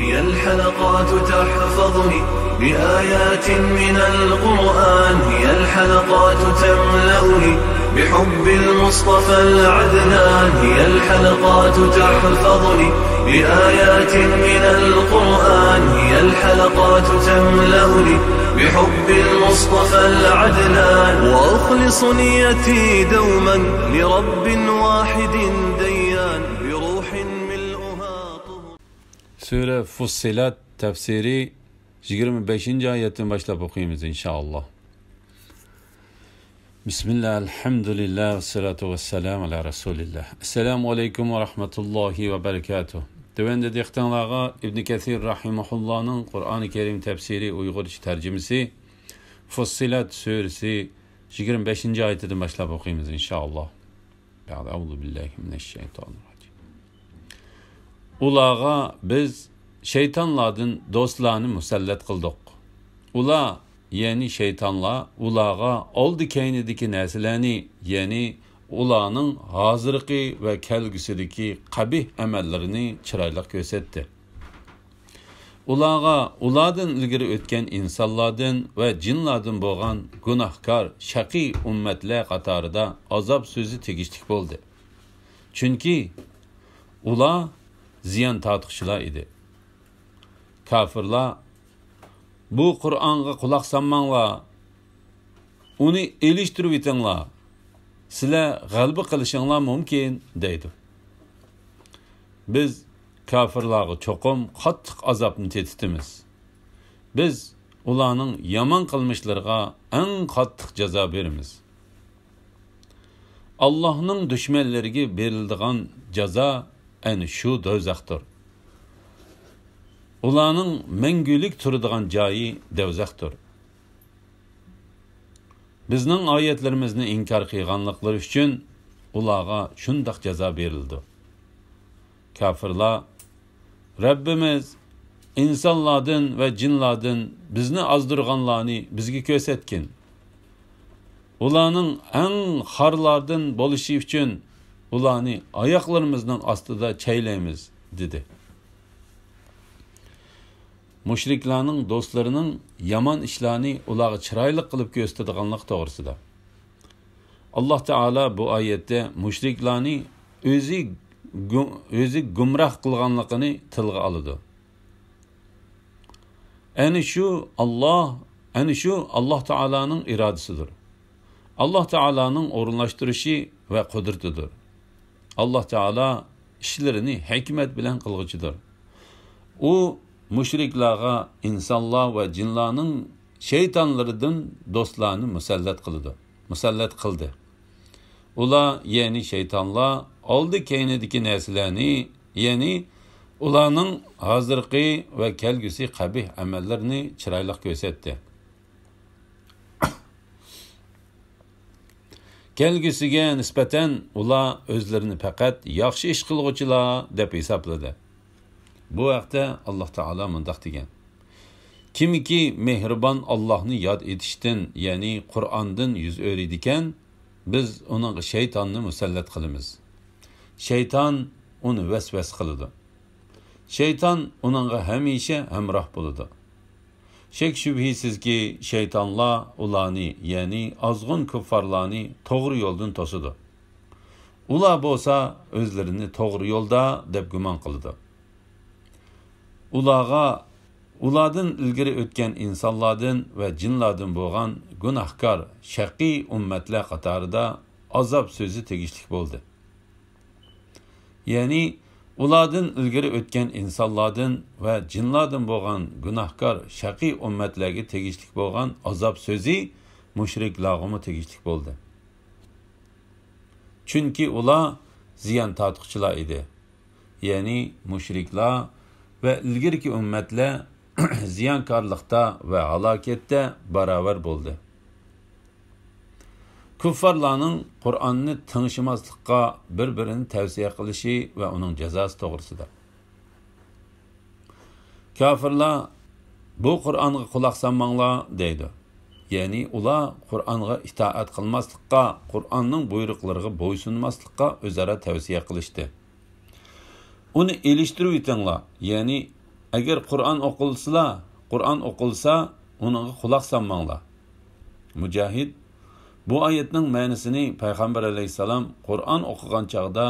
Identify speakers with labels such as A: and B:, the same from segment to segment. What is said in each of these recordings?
A: هي الحلقات تحفظني بآيات من القرآن، هي الحلقات تملأني بحب المصطفى العدنان، هي الحلقات تحفظني بآيات من القرآن، هي الحلقات تملأني بحب المصطفى العدنان، وأخلص نيتي دوما لرب واحد ديان بروح ملؤها طهور.
B: Sure Fussilat tefsiri 25. ayetten başlayıp okuyayım inşallah. Bismillah, elhamdülillah, ve salatu ve selamu ala Resulillah. Esselamu aleyküm ve rahmetullahi ve berekatuhu. Dövende diktanlağa İbn Kathir rahimahullah'ın Kur'an-ı Kerim tefsiri Uygurca tercümesi Fussilat suresi 25. ayetten başlayıp okuyayım inşallah. Euzu billahi mineşşeytanirracim. Ulağa biz şeytanlardan dostlarını musallat kıldık. Ula yani şeytanlar ulağa oldu keynideki neslerini yani ulağının hazırki ve kelgüsüdeki kabih emellerini çıraylık gösterdi. Ulağa ulardan ilgiri ötken insanlardan ve cinlardan boğan günahkar, şaki ümmetler qatarida azap sözü tegişlik oldu. Çünkü ula ziyan tartışılar idi. Kafirlar bu Kur'an'a kulak sanmanglar, onu eliştirip etinglar, sizler g'alaba qilishinglar mumkin deydi. Biz kafirlarga cho'qim qattiq azobni tetitimiz. Biz ularning yomon qilmishlariga eng qattiq jazo beramiz. Allohning dushmanlariga beriladigan jazo ana shu do'zaxdir. Ularning mangulik turadigan joyi do'zaxdir. Bizning oyatlarimizni inkor qilganliklari uchun ularga shundoq jazo berildi. Kafirlar Rabbimiz insonlardan va jinlardan bizni azdirganlarni bizga ko'rsatgin. Ularning eng xorlardan bo'lishi uchun ularni oyoqlarimizning ostida chaylaymiz dedi. Mushriklarning do'stlarining yomon ishlarni ularga chiroyli qilib ko'rsatadiganlik to'g'risida. Alloh taolo bu oyatda mushriklarni o'zi gumroh qilganligini tilga oladi. Ana shu Alloh taolaning irodasidir. Alloh taolaning o'rinlashtirishi va qudratidir. Alloh taolo ishlarini hikmat bilan qilguchidir. U mushriklarga insonlar va jinlarning shaytonlaridan do'stlarni musallat qildi. Ular yani şeytanlar oldi keynideki neslerini yani ularning hozirgi ve kelgusi qabih amallarni chiroyli ko'rsatdi. Kelgusiga nisbatan ular o'zlarini faqat yaxshi ish qilguvchilar deb hisobladi. Bu vaqtda Alloh taolo mundaq degan: Kimiki mehribon Allohni yod etishdan, ya'ni Qur'ondan yuz o'riydigan, biz uning shaytonni musallat qilamiz. Shayton uni vasvas qiladi. Shayton uningga hamisha hamroh bo'ladi. Shek shubhisizki shaytonlar ularni, ya'ni azg'un kuffarlarni to'g'ri yo'ldan to'sidi. Ular bo'lsa o'zlarini to'g'ri yo'lda deb gumon qiladi. Ulardan ilgari o'tgan insonlardan va jinlardan bo'lgan gunohkor, shaqiy ummatlar qatorida azob so'zi tegishli bo'ldi. Ya'ni ulardan ilgari o'tgan insonlardan va jinlardan bo'lgan gunohkor, shaqiy ummatlarga tegishli bo'lgan azob so'zi mushriklarga tegishli bo'ldi. Chunki ular ziyon tortquchilar edi. Ya'ni mushriklar ve ilgirki ümmetler ziyankarlıkta ve halakette beraber buldu. Kuffarlarning Qur'onni tingishmaslikqa bir-birini tavsiya qilishi va uning jazosi to'g'risida. Kafirlar bu Qur'onga quloq solmanglar deydi. Ya'ni ular Qur'onga itoat qilmaslikqa, Qur'onning buyruqlariga bo'ysunmaslikqa o'zaro tavsiya qilishdi. Uni elishtirib etinglar, ya'ni agar Qur'on o'qilsa, uninga quloq solmanglar. Mujahid bu oyatning ma'nosini payg'ambar alayhisalom Qur'on o'qigan chaqda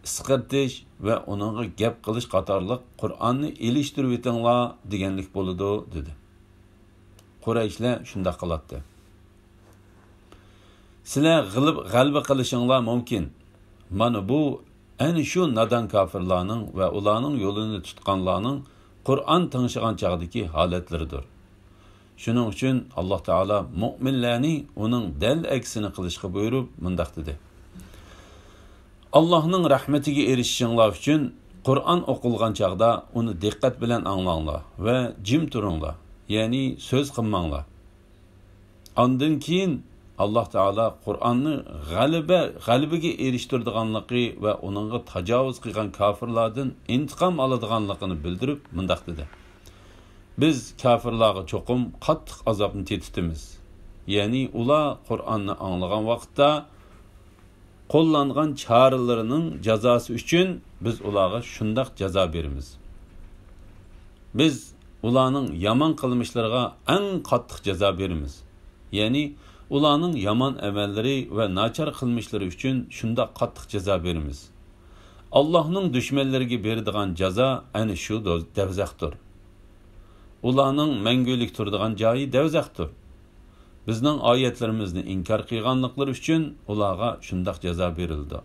B: isqirtish va uninga gap qilish qatorliq Qur'onni elishtirib etinglar deganlik bo'ladi dedi. Qurayshlar shunda qiladi. Sizlar g'alaba qilishinglar mumkin. Mana bu ana shu nodon kofirlarning va ularning yo'lini tutganlarning Qur'on ting'igan chaqdagi holatlaridir. Shuning uchun Alloh taolo mu'minlarni uning dal aksini qilishga buyurib, mundaq dedi. Allohning rahmatiga erishishinglar uchun Qur'on o'qilgan chaqda uni diqqat bilan anglanglar va jim turinglar, ya'ni so'z qilmanglar. Ondan keyin Alloh taolo Qur'onni g'alabaga erishtirdiganligi va uningga tajovuz qilgan kofirlardan intiqom oladiganligini bildirib, mundaq dedi. Biz kafirlarga cho'qim qattiq azobni tetitimiz. Ya'ni ular Qur'onni anglagan vaqtda qo'llangan choralarining jazosi uchun biz ularga shundaq jazo beramiz. Biz ularning yomon qilmishlariga eng qattiq jazo beramiz. Ya'ni ularning yomon amallari va nachar qilmishlari uchun shundaq qattiq jazo beramiz. Allohning dushmanlariga beradigan jazo ana shu davzaxdir. Ularning mangulik turadigan joyi davzaxdir. Bizning oyatlarimizni inkor qilganliklari uchun ularga shundaq jazo berildi.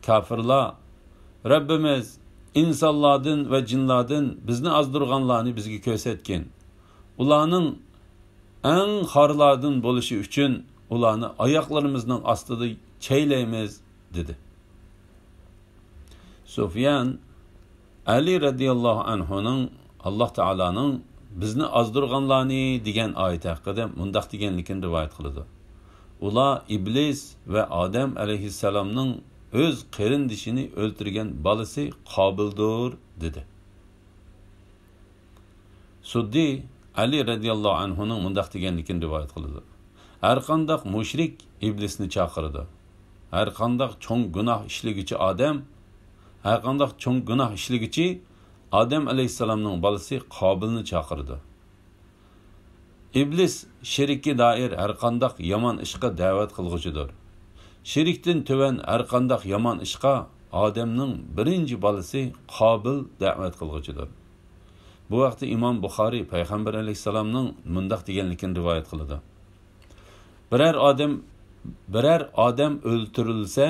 B: Kafirlar Rabbimiz insonlardan va jinlardan bizni azdirganlarni bizga ko'rsatgan. Ularning eng xorlardan bo'lishi uchun ularni oyoqlarimizning ostida chaylaymiz dedi. Sufyan Ali radhiyallohu anhuning Alloh taolaning bizni azdirganlarni degan oyat haqida mundaq deganligini rivoyat qiladi. Ular iblis va Odam alayhissalomning o'z qarindishini o'ltirgan bolasi Qobildir dedi. Suddi Ali radhiyallohu anhuning mundaq deganligini rivoyat qiladi. Har qanday mushrik iblisni chaqirdi. Har qanday cho'ng gunoh ishligichi odam, har qanday cho'ng gunoh ishligichi Odam alayhissalomning bolasi Qobilni chaqirdi. Iblis shirkka doir har qanday yomon ishga da'vat qilg'uchidir. Shirkdan tuvan har qanday yomon ishga Odamning birinchi bolasi Qobil da'vat qilg'uchidir. Bu vaqtda Imom Buxoriy payg'ambar alayhissalomning mundaq deganligini rivoyat qiladi. Biror odam o'ltirilsa,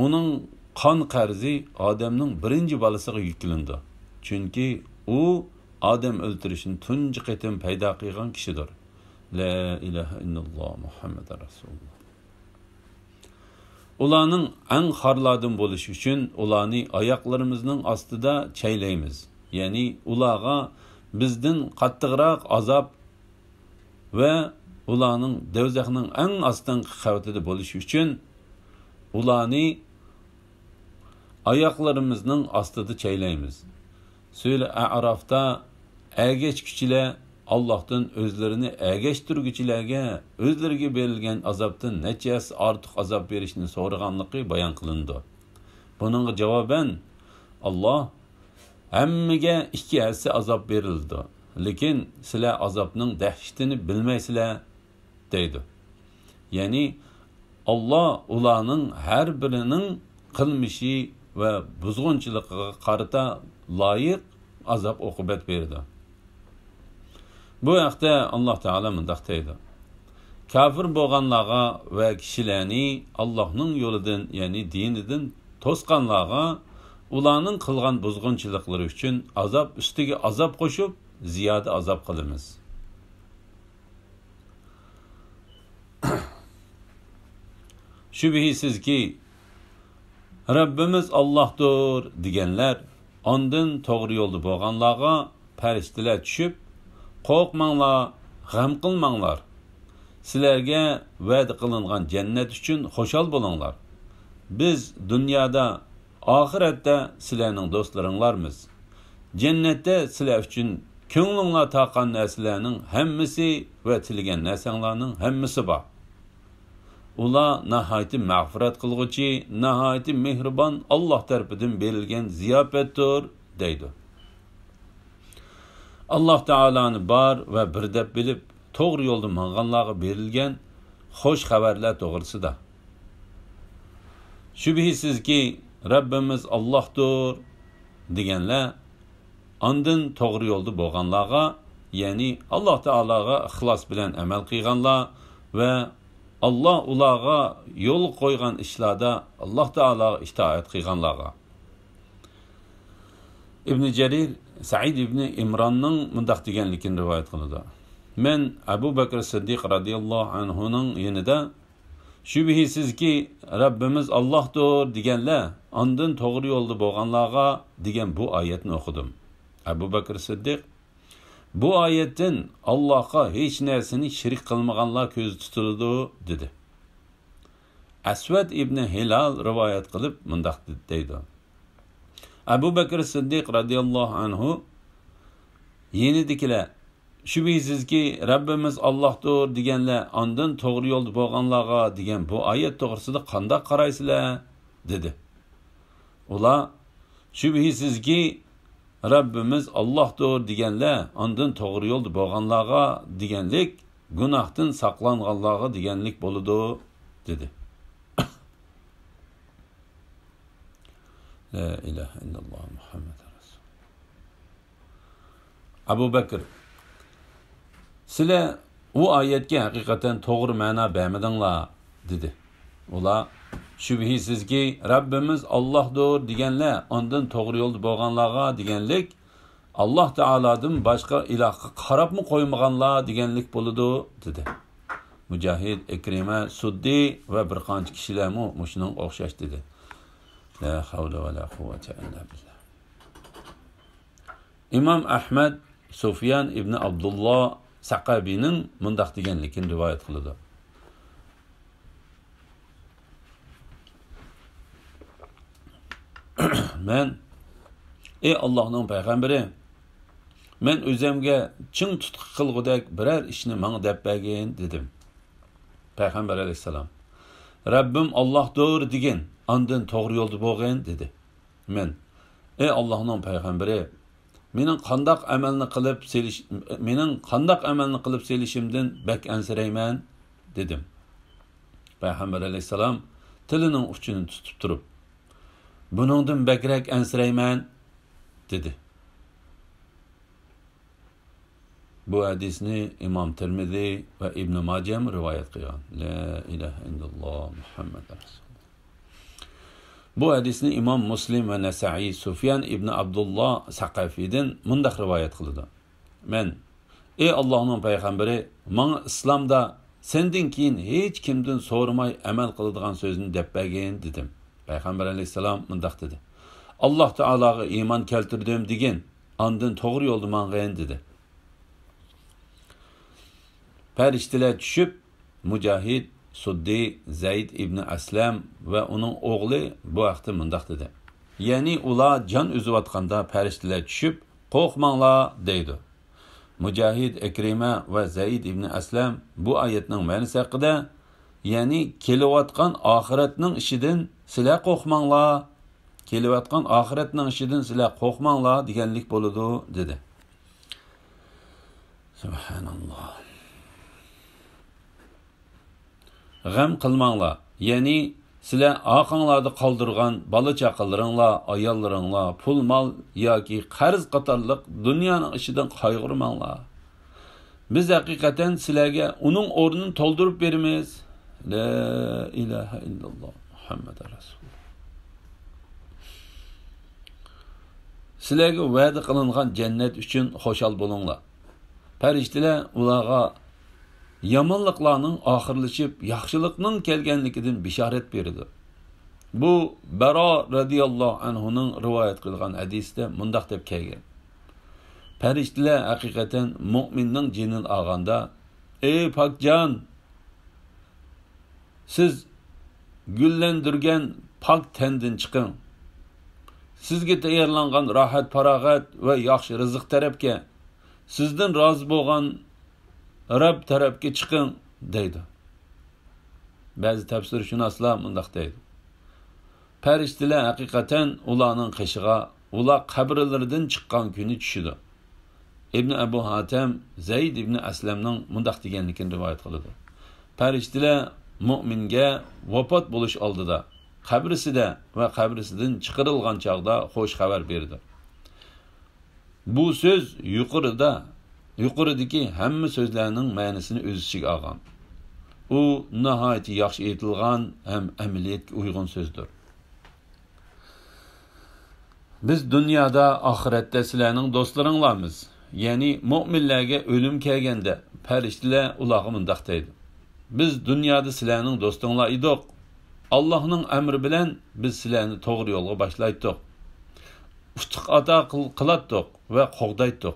B: uning qon qarzi odamning birinchi bolasiga yuklandi. Chunki u odam o'ltirishni tunji qatim paydo qilgan kishidir. La ilaha illalloh Muhammad rasululloh. Ularning eng xorlardan bo'lish uchun ularni oyoqlarimizning ostida chaylaymiz. Ya'ni ularga bizdan qattiqroq azob va ularning do'zaxning eng ostingi qavatida bo'lish uchun ularni oyoqlarimizning ostida chaylaymiz. Sura A'rafda agachkuchilar Allohdan o'zlarini agashtirguchilarga o'zlariga berilgan azobdan nechasi ortiq azob berishni so'raganligi bayon qilindi. Buningga javoban Alloh hammaga ikki hassa azob berildi. Lekin sizlar azobning dahshatini bilmaysizlar deydi. Ya'ni Alloh ularning har birining qilmishi va buzg'unchiligiga qarata loyiq azob oqibat berdi. Bu haqda Alloh taolo mundaq deydi. Kafir bo'lganlarga va kishilarni Allohning yo'lidan, ya'ni dinidan to'sqanlarga ularning qilgan buzg'unchiliklari uchun azob ustiga azob qo'shib, ziyoda azob qilamiz. Shubhisizki Rabbimiz Allohdir deganlar ondan to'g'ri yo'lda bo'lganlarga farishtalar tushib, qo'rqmanglar, g'am qilmanglar. Sizlarga va'da qilingan jannat uchun xushal bo'linglar. Biz dunyoda, oxiratda sizlarning do'stlaringlarmiz. Jannatda sizlar uchun ko'nglinglar taqan narsalarning hammasi va tilgan narsalarning hammasi bor. Ular nahayati mag'firat qilg'uchi, nahayati mehribon Alloh tarafidan berilgan ziyofatdir deydi. Allah Taala'nı bar ve bir deb bilib, to'g'ri yo'lda manganlarga berilgan xo'sh xabarlar to'g'risida. Shubhisizki Rabbimiz Allohdir deganlar ondan to'g'ri yo'lda bo'lganlarga, ya'ni Alloh Taolaga ixlos bilan amal qilganlar va Allah ularga yo'l qo'ygan ishlarda Alloh Taolaga itoat qilganlarga. İbn Jarir Said ibn İmran'ның mundaq deganligini rivoyat qiladi. Men Abu Bakr Siddiq radhiyallohu anhuning yanida shubhisizki Rabbimiz Allohdir deganlar ondan to'g'ri yo'lda bo'lganlarga degan bu oyatni o'qidim. Abu Bakr Siddiq bu oyatdan Allohga hech narsani shirk qilmaganlar ko'z tutildi dedi. Aswad ibn Hilal rivoyat qilib mundaq deydi. Abu Bakr Siddiq radhiyallohu anhu yenidikilar shubhisizki Rabbimiz Allohdir deganlar ondan to'g'ri yo'lda bo'lganlarga degan bu oyat to'g'risida qanday qaraysizlar dedi. Ular shubhisizki Rabbimiz Allohdir deganlar ondan to'g'ri yo'lda bo'lganlarga deganlik gunohdan saqlanganlarga deganlik bo'ladi dedi. La ilahe illalloh Muhammad Rasul. Abu Bakr sizlar bu oyatga haqiqatan to'g'ri ma'no bermadinglar dedi. Ular shubhisizki Rabbimiz Allohdir deganlar ondan to'g'ri yo'lda bo'lganlarga deganlik Alloh Taolodan boshqa ilohga qarabmi qo'ymaganlar deganlik bo'ladi dedi. Mujohid, Ikrima, Suddi va bir qancha kishilar mushuning o'xshash dedi. La havla va la quvvata illa billah. İmam Ahmad Sufyan ibn Abdullah Saqabining mundaq deganligini rivoyat qiladi. Men ey Allohning payg'ambari, men o'zimga chin tutqi qilgudek biror ishni menga deb bergin dedim. Payg'ambar alayhisalom Rabbim Allohdir degan, ondan to'g'ri yo'lda bo'lgan dedi. Men ey Allohning payg'ambari, mening qandoq amalni qilib selishimdan bak ansirayman dedim. Payg'ambar alayhisalom tilining uchini tutib turib, buningdan bakrak ansirayman dedi. Bu hadisni İmam Tirmizi ve İbn Majah rivoyat qilgan. La ilahe illalloh Muhammad Rasululloh. Bu hadisni İmam Muslim ve Nasa'i Sufyan ibn Abdullah Saqafi'den mundaq rivoyat qildi. Men ey Allohning payg'ambari, menga islomda senden keyin hech kimdan so'ramay amal qiladigan so'zni deb bergin dedim. Payg'ambar alayhisalom mundaq dedi. Alloh Taologa iymon keltirdim degan, ondan to'g'ri yo'lda mangan dedi. Farishtalar tushib, Mujohid, Suddi, Zayd ibn Aslam ve onun oğlu bu vaqtda mundaq dedi. Ya'ni ular jon uzayotganda farishtalar tushib, qo'rqmanglar deydi. Mujohid, Ikrima ve Zayd ibn Aslam bu oyatning ma'nosi haqida, ya'ni kelayotgan oxiratning ishidan sizlar qo'rqmanglar, kelayotgan oxiratning ishidan sizlar qo'rqmanglar deganlik bo'ladi dedi. Subhanalloh. G'am qilmanglar, ya'ni sizlar oqinglarda qoldirgan bola chaqalaringlar, ayollaringlar, pul mol yoki qarz qatorliq dunyoning ishidan qayg'urmanglar. Biz haqiqatan sizlarga uning o'rnini to'ldirib beramiz. La ilaha illalloh Muhammad Rasululloh. Sizlarga va'da qilingan jannat uchun xushal bo'linglar. Farishtalar ularga yomonliklarning oxirlashib, yaxshilikning kelganligidan bishorat berdi. Bu Baro radhiyallohu anhuning rivoyat qilgan hadisda mundaq deb kelgan. Farishtalar haqiqatan mu'minning jinini olganda, ey pokjon, siz gullandirgan pok tandan chiqing. Sizga tayyorlangan rohat, farog'at va yaxshi rizq tarafga, sizdan rozi bo'lgan Rab tarafga chiqing deydi. Ba'zi tafsirshunoslar mundaq deydi. Farishtalar haqiqatan ularning qishig'a, ular qabrlaridan chiqqan kuni tushidi. ibn Abu Hatem Zayd ibn Aslamning mundaq deganligini rivoyat qiladi. Farishtalar mu'minga vafot bo'lish oldida, qabrisida va qabrisidan chiqarilgan chaqda xo'sh xabar berdi. Bu so'z yuqoridagi hamma so'zlarning ma'nosini o'z ichiga olgan. U nihoyat yaxshi aytilgan ham amaliyatga uyg'un so'zdir. Biz dunyoda oxiratda sizlarning do'stlaringlarmiz. Ya'ni mu'minlarga o'lim kelganda farishtalar ularga mundaq deydi. Biz dunyoda sizlarning do'stinglar edik. Allohning amri bilan biz sizlarni to'g'ri yo'lga boshlaydik. Utuq ato qilatdik va qo'g'daydik.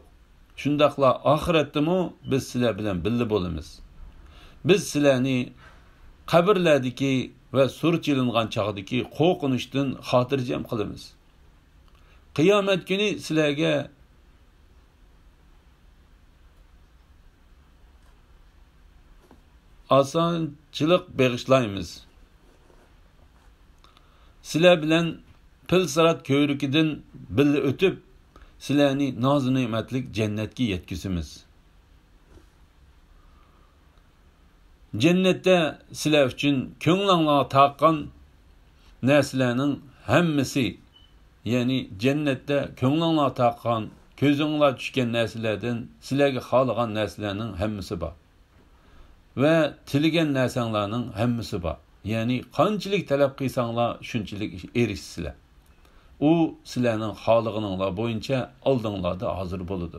B: Shundaqla oxiratdami biz sizlar bilan birga bo'lamiz. Biz sizlarni qabrlardagi va surchilingan chog'dagi qo'rqinishdan xotirjam qilamiz. Qiyomat kuni sizlarga osonchilik bag'ishlaymiz. Sizlar bilan pil sirat ko'rikidan birga o'tib, sizlarni noz-ne'matlik jannatga yetkazamiz. Jannatda sizlar uchun ko'nglingizga taqqan narsalarning hammasi, ya'ni jannatda ko'nglingizga taqqan, ko'zingizga tushgan narsalardan sizlarga xohlagan narsalarning hammasi bor. Va tilagan narsalarning hammasi bor. Ya'ni qanchalik talab qilsanglar, shunchalik erishsizlar. U sizlarning xohlig'ingizlar bo'yicha oldinglarda hozir bo'ladi.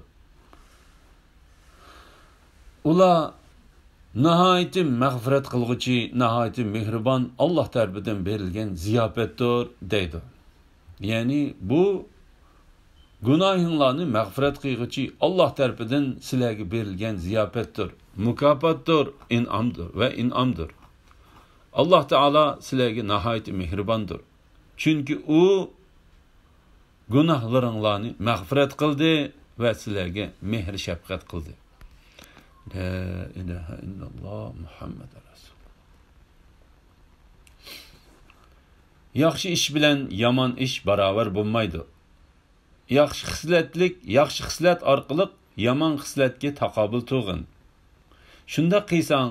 B: Ular nihoyat mag'firat qilg'uchi, nihoyat mehribon Alloh tarafidan berilgan ziyofatdir deydi. Ya'ni bu gunohinglarni mag'firat qilg'uchi Alloh tarafidan sizlarga berilgan ziyofatdir, mukofotdir, in'omdir va in'omdir. Alloh taolo sizlarga nihoyat mehribondir. Chunki u gunohlaringlarni mag'firat qildi va sizlarga mehr shafqat qildi. La ilaha illalloh Muhammad rasululloh. Yaxshi ish bilan yomon ish barobar bo'lmaydi. Yaxshi xislat orqali yomon xislatga taqobil tug'in. Shunda qilsang,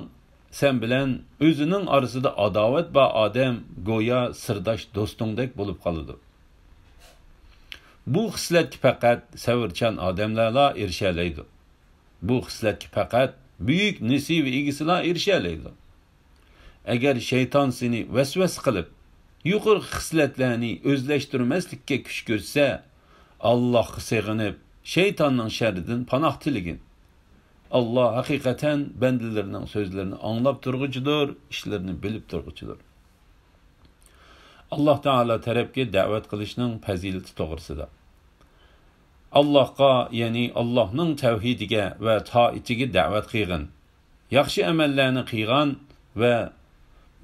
B: sen bilan o'zining orasida adovat va odam go'yo sirdosh do'stingdek bo'lib qoladi. Bu xislatga faqat savrchan odamlarla erishalaydi. Bu xislatga faqat buyuk nasiba egasilar erishalaydi. Agar shayton seni vasvas qilib, yuqori xislatlarni o'zlashtirmaslikka kuch ko'rsa, Allohga sig'inib, shaytonning sharridan panoh tiligin. Allah haqiqatan bandalarning so'zlarini anglab turg'uchidir, ishlarini bilib turg'uchidir. Alloh taolo tarafga da'vat qilishning fazilati to'g'risida. Allohga, ya'ni Allohning tavhidiga va toatiga da'vat qilgan, yaxshi amallarni qilgan va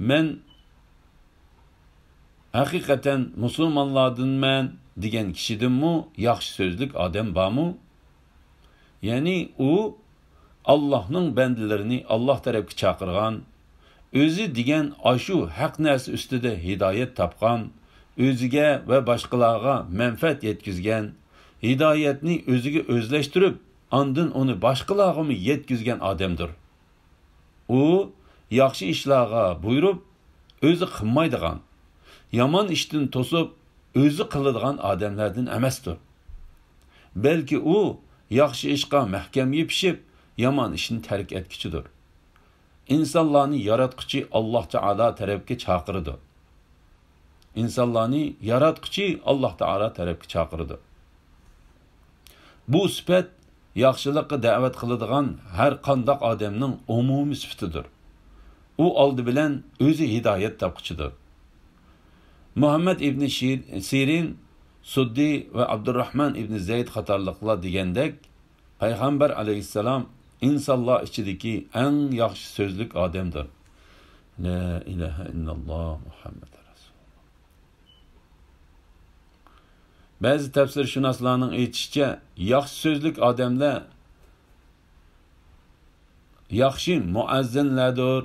B: men haqiqatan musulmonlardanman degan kishidinmi yaxshi so'zlik odam bormi? Ya'ni u Allohning bandalarini Alloh tarafga chaqirgan, o'zi degan ashu haq narsa ustida hidoyat topgan, o'ziga va boshqalarga manfaat yetkazgan, hidoyatni o'ziga o'zlashtirib, ondan uni boshqalarga yetkazgan odamdir. U yaxshi ishlarga buyurib, o'zi qilmaydigan, yomon ishdan to'sib, o'zi qiladigan odamlardan emasdir. Balki u yaxshi ishga mahkam yepishib, yomon ishni tark etkichidir. İnsanlarni yaratquchi Alloh taolo tarafga chaqirdi. İnsanlarni yaratquchi Alloh taolo tarafga chaqirdi. Bu sifat yaxshilikqa da'vat qiladigan har qanday odamning umumiy sifatidir. U oldi bilan o'zi hidoyat topquchidir. Muhammad ibn Sirin, Suddi va Abdurrahman ibn Zayd qatorliqlar degandek, Payg'ambar alayhissalom insonlar ichidagi eng yaxshi so'zlik odamdir. La ilaha illalloh Muhammad rasululloh. Ba'zi tafsirshunoslarning aytishicha, yaxshi so'zlik odamlar yaxshi muazzinlardir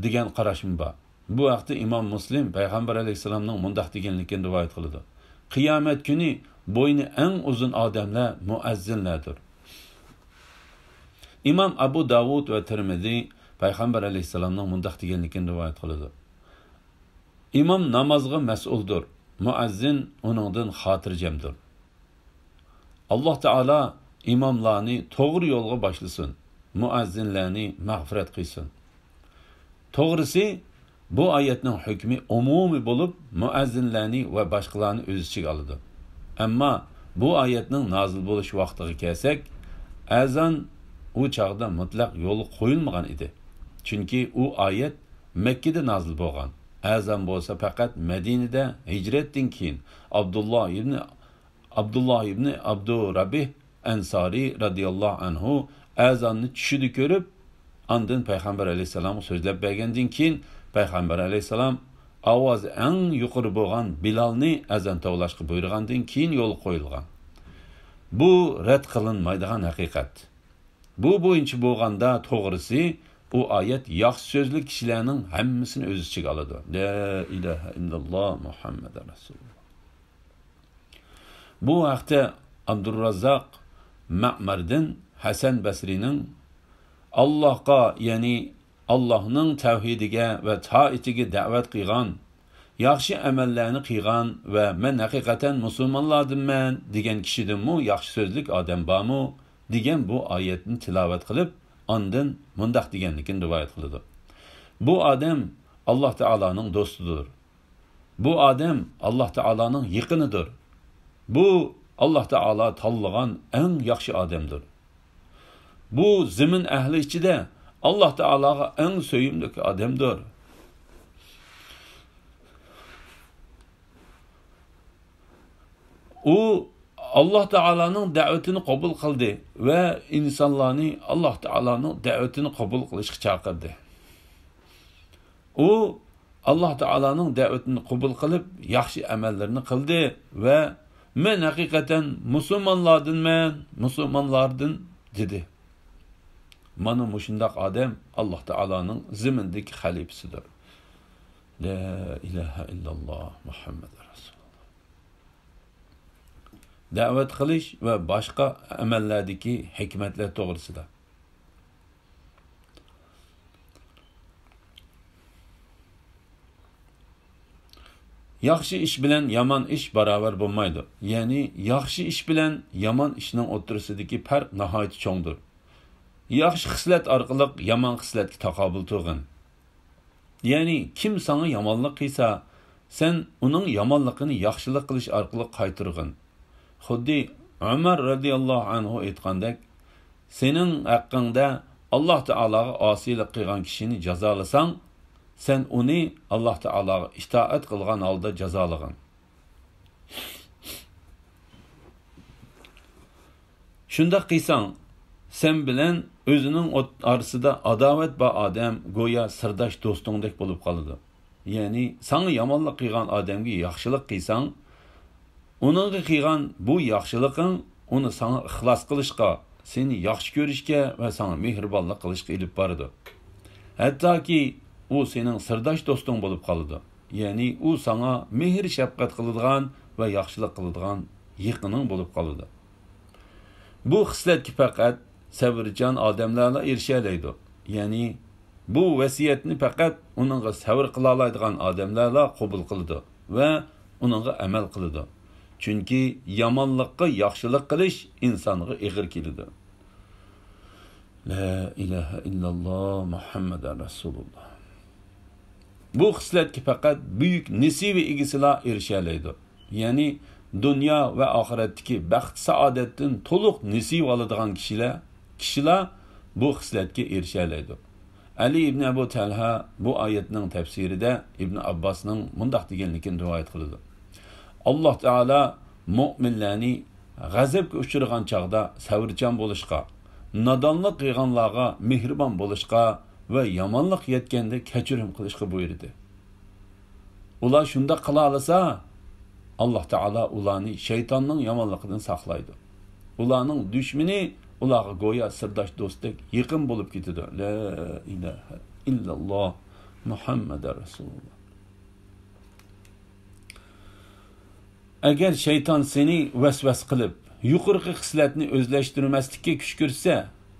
B: degan qarashim bor. Bu vaqtda Imom Muslim Payg'ambar alayhissalomning mundaq deganligini rivoyat qiladi. Qiyomat kuni bo'yni eng uzun odamlar muazzinlardir. İmam Abu Davud ve Tirmizi Peygamber aleyhisselamның mundaq deganligini rivoyat qiladi. İmam namazga mas'uldur. Muazzin uningdan xotirjamdir. Alloh taolo imomlarni to'g'ri yo'lga boshlasın. Muazzinlarni mag'firat qilsin. To'g'risi bu oyatning hukmi umumiy bo'lib, muazzinlarni va boshqalarni o'z ichiga oladi. Ammo bu oyatning nozil bo'lish vaqtiga kelsak, azon u chaqda mutlaq yo'l qo'yilmagan edi. Chunki u oyat Mekkada nozil bo'lgan. Azon bo'lsa faqat Madinada hijratdan keyin Abdullah ibn Abdurrabih Ansari radiyallohu anhu azonni tushida ko'rib, ondan payg'ambar alayhisalom so'zlab bergandan keyin payg'ambar alayhisalom ovozi eng yuqori bo'lgan Bilalni azon tovlashga buyurgandan keyin yo'l qo'yilgan. Bu rad qilinmaydigan haqiqat. Bu bo'yicha bo'lganda to'g'risi u oyat yaxshi so'zli kishilarning hammasini o'z ichiga oladi. La ilaha illalloh Muhammad rasululloh. Bu vaqtda Abdurrazzaq Ma'mardan Hasan Basrining Allohga, ya'ni Allohning tavhidiga va toatiga da'vat qilgan, yaxshi amallarni qilgan va men haqiqatan musulmonlardanman degan kishidinmi yaxshi so'zlik odam bormi degan bu oyatni tilovat qilib, ondan mundaq deganligini rivoyat qiladi. Bu odam Alloh taoloning do'stidir. Bu odam Alloh taoloning yaqinidir. Bu Alloh taolo tanlagan eng yaxshi odamdir. Bu zimin ahli ichida Alloh taologa eng so'yimli odamdir. U Alloh taoloning da'vatini qabul qildi va insonlarni Alloh taoloning da'vatini qabul qilishga chaqirdi. U Alloh taoloning da'vatini qabul qilib, yaxshi amallarni qildi va men haqiqatan musulmonlardan dedi. Mana mushundaq odam Alloh taoloning zimindagi xalifasidir. La ilaha illalloh Muhammad rasululloh. Da'vat qilish va boshqa amallardagi hikmatlar to'g'risida. Yaxshi ish bilan yomon ish barobar bo'lmaydi. Ya'ni yaxshi ish bilan yomon ishning o'rtasidagi farq nihoyat cho'ngdir. Yaxshi xislat orqali yomon xislatga taqobil turg'in. Ya'ni kim sana yomonlik qilsa, sen uning yomonligini yaxshilik qilish orqali qaytirg'in. Xuddi Umar radhiyallohu anhu aytgandek, sening haqqingda Alloh taologa osiylik qilgan kishini jazolasang, sen uni Alloh taologa itoat qilgan holda jazolag'in. Shunda qilsang, sen bilan o'zining orasida adovat va odam go'yo sirdosh do'stingdek bo'lib qoladi. Ya'ni sana yomonlik qilgan odamga yaxshilik qilsang, uningga qilgan bu yaxshiliqing uni sana ixlos qilishga, seni yaxshi ko'rishga va sana mehribonlik qilishga ilib boradi. Hattoki u sening sirdosh do'sting bo'lib qoladi. Ya'ni u sana mehr shafqat qiladigan va yaxshilik qiladigan yiqining bo'lib qoladi. Bu xislatga faqat sabrchan odamlarla erisha oladi. Ya'ni bu vasiyatni faqat uningga sabr qila oladigan odamlarla qabul qiladi va uningga amal qiladi. Chunki yomonlikqa yaxshilik qilish insonga ig'ir keladi. La ilaha illalloh Muhammad rasululloh. Bu xislatga faqat buyuk nasiba egasilar erisha oladi. Ya'ni dunyo va oxiratdagi baxt saodatdan to'liq nasib oladigan kishilar bu xislatga erisha oladi. Ali ibn Abu Talha bu oyatning tafsirida Ibn Abbosning mundaq deganligini rivoyat qiladi. Alloh taolo mu'minlarni g'azabga uchragan chaqda sabrchan bo'lishga, nodonlik qilganlarga mehribon bo'lishga va yomonlik yetganda kechirim qilishga buyurdi. Ular shunda qila olsa, Alloh taolo ularni shaytonning yomonligidan saqlaydi. Ularning dushmani ularga go'yo sirdosh do'stdek yaqin bo'lib ketadi. La ilaha illalloh Muhammad rasululloh. Agar shayton seni vasvas qilib, yuqorqi xislatni o'zlashtirmaslikka kuch ko'rsa,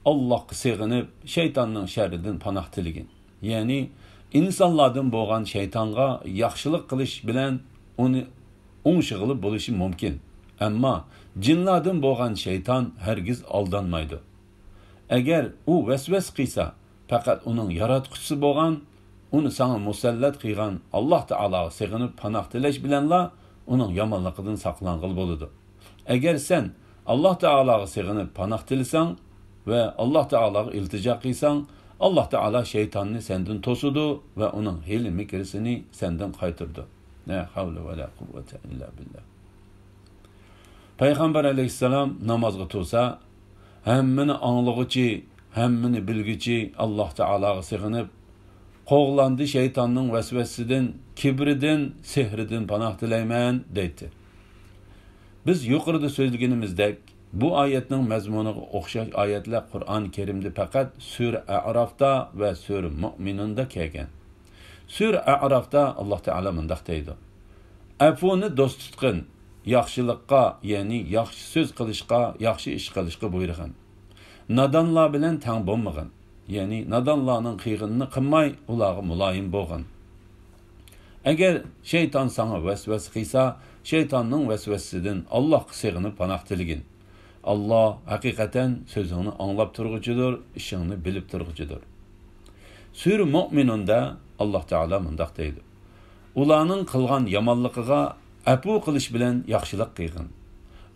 B: Allah'a sığınıp şeytanның şerrinden panoh tiligin. Yani insonlardan bo'lgan shaytonga yaxshilik qilish bilan uni o'ngshig'ilib bo'lishi mumkin. Ammo jinlardan bo'lgan shayton hargiz aldanmaydi. Agar u vasvas qilsa, faqat uning yaratquchisi bo'lgan, uni sana musallat qilgan Alloh taologa sig'inib panoh tilash bilanla uning yomonligidan saqlanqil bo'ladi. Agar sen Alloh taologa sig'inib panoh tilasang ve Allah Teala'ya iltica qilsang, Allah Teala şeytanını senden tosudu ve onun hile mikrisini senden kaytırdı. Ne havle ve la kuvvete illa billah. Peygamber aleyhisselam namazga tursa, hemmini anlıgıcı, hemmini bilgici Allah Teala'ya sığınıp, qoğlandı şeytanның vesvesinden, kibrinden, sihrinden panoh tilayman deydi. Biz yuqorida so'zlaganimizdek, bu ayetning mazmuniga o'xshash ayetlar Qur'on Karimda faqat Sura A'rafda va Sura Mu'minunda kelgan. Sura A'rafda Alloh taolo mundaq deydi: "Afuni do'st tutqin, yaxshilikqa, ya'ni yaxshi so'z qilishga, yaxshi ish qilishga buyurgan. Nadonlar bilan tang bo'lmag'in, ya'ni nadonlarning qiyginini qilmay, ularga muloyim bo'lg'in. Agar shayton sana vasvas qilsa, shaytonning vasvasidan Allohga sig'inib panoh tiligin. Allah hakikaten sözünü anlap turgucudur, işini bilip turgucudur." Sura Mu'minunda Allah Teala mundaq deydi: "Ularning qilgan yomonligiga afu qilish bilan yaxshilik qilgin.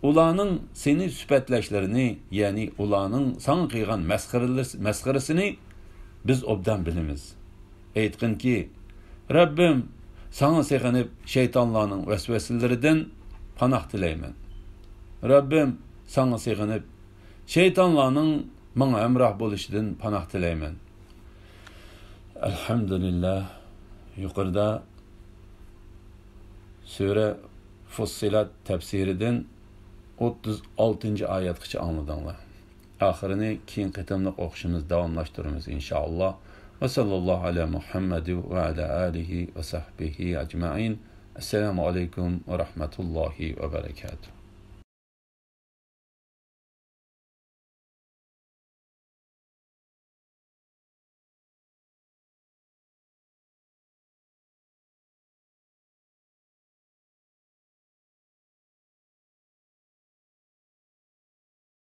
B: Ularning seni sifatlashlarini, ya'ni ularning sana qilgan masxarasini biz obdan bilamiz. Aytqinki, Rabbim sana sig'inib shaytonlarning vasvasalaridan panoh tilayman. Rabbim sana sığınıp, şeytanlarının bana emrah buluşundan panoh tilayman." Elhamdülillah, yukarıda Sure Fussilat tefsirinden 36. ayetkiçe anladınlar. Ahirini keyin qitimliq o'qishimiz davomlashtiramiz inşallah. Ve sallallahu ala Muhammad ve ala alihi ve sahbihi ecmaîn. Esselamu aleyküm ve rahmetullahi ve berekatuhu.